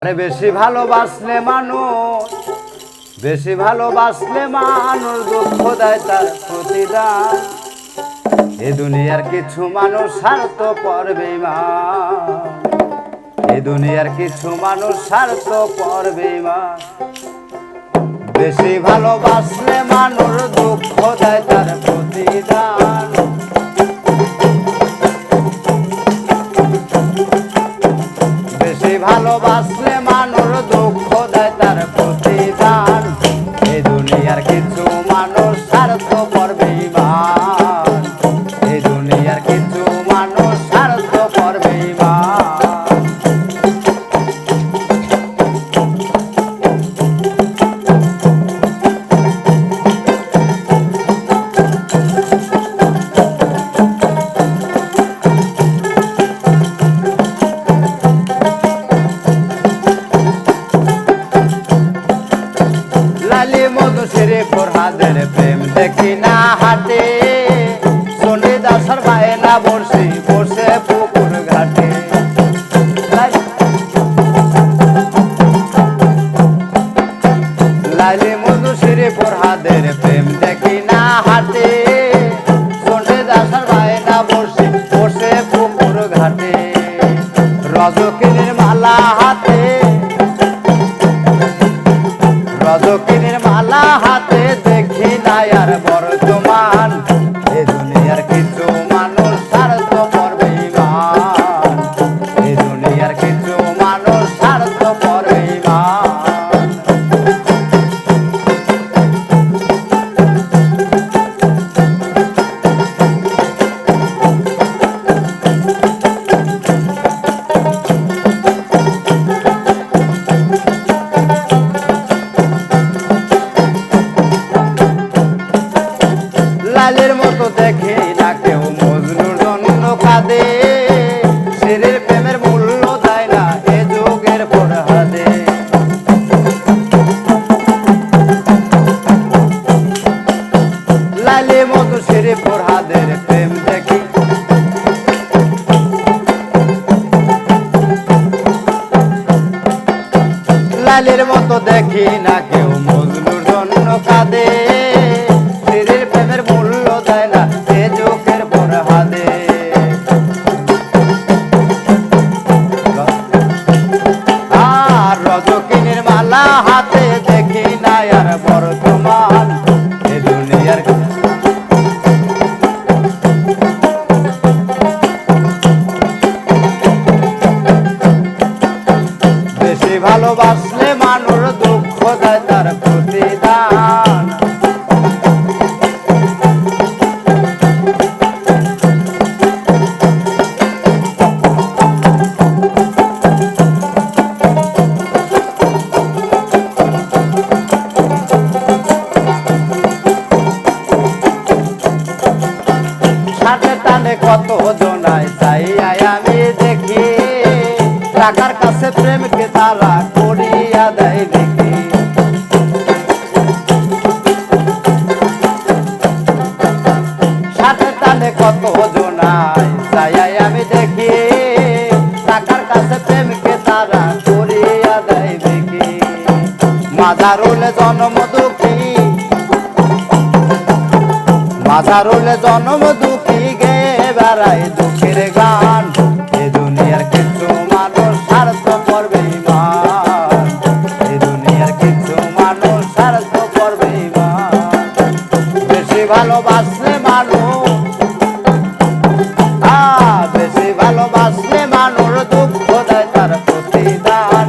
আরে বেশি ভালোবাসলে মানুষ দুঃখ দেয় তার প্রতিদান। এ দুনিয়ার কিছু মানুষ স্বার্থপর বেঈমান, এ দুনিয়ার কিছু মানুষ স্বার্থপর বেঈমান। বেশি ভালোবাসলে মানুষ দুঃখ দেয় তার প্রতিদান। বেশি ভালোবাসলে মানুষ দুঃখ দেয় তার প্রতিদান। এই দুনিয়ার কিছু মানুষ স্বার্থপর বেঈমান, এই দুনিয়ার কিছু মানুষ স্বার্থপর বেঈমান। ফরহাদের প্রেম দেখি না হাটে, চণ্ডীদাসের বায়না বসে বসে পুকুর ঘাটে। লাইলি মধুশ্রী ফরহাদের প্রেম দেখি না হাটে, চণ্ডীদাসের বায়না বসে বসে পুকুর ঘাটে। রজকিনীর মালা হাতে, রজকিনীর মালা হাতে দেখি না আর বর্তমান। এ দুনিয়ার কিছু মানুষ স্বার্থপর বেঈমান, এ দুনিয়ার কিছু মানুষ স্বার্থপর বেঈমান। লালের মতো দেখে না কেউ মজনুর জন্য কাঁদে, শেরের প্রেমের মূল্য দেয় না এ যুগের ফরহাদে। লালের মতো শেরে ফরহাদের প্রেম দেখি, লালের মতো দেখি না কেউ মজনুর জন্য কাঁদে, রজকিনীর মালা হাতে দেখি না আর বর্তমান। এ দুনিয়ার বেশি ভালোবাসলে মানুষ দুঃখ দেয় তার প্রতিদান। কত জনায় চাই আমি দেখি, টাকার কাছে প্রেমকে তারা করিয়া দেয় দেখি। সাথে টানে কত জনায় চাই আমি দেখি, টাকার কাছে প্রেমকে তারা করিয়া দেয় দেখি। মাজারুলে জন্ম দুঃখী, মাজারুলে জন্ম দুঃখী গে বেড়ায় দুঃখের গান। এ দুনিয়ার কিছু মানুষ স্বার্থপর বেঈমান, এ দুনিয়ার কিছু মানুষ স্বার্থপর বেঈমান। বেশি ভালোবাসলে মানুষ, বেশি ভালোবাসলে মানুষ দুঃখ দেয় তার প্রতিদান।